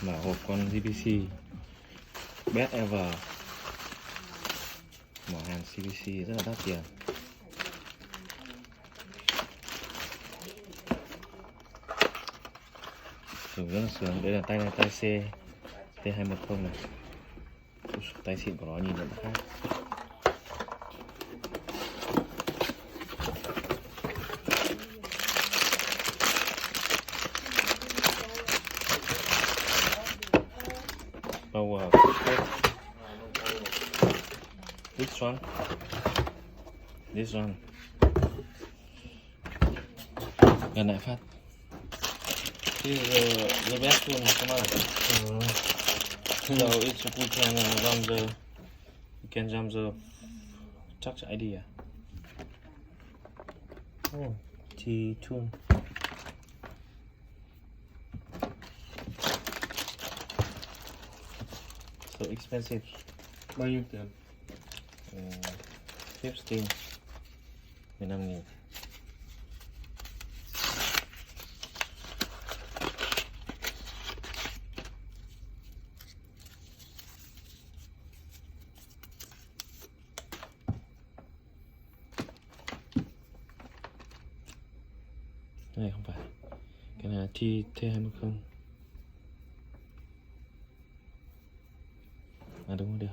Mở hộp con JBC Best Ever. Mở hàng JBC rất là đắt tiền. Dùng rất là sướng. Đây là tay này, tay C T210 này. Tay xịn của nó nhìn rất là khác. Power. This one. Gần lại phát. This is the best one. Come on. So it's we can jump the touch ID. Oh, T2. So expensive. Bao nhiêu tiền? 15.000. 15.000. Cái này không phải. Cái này là T210. À đúng rồi, được.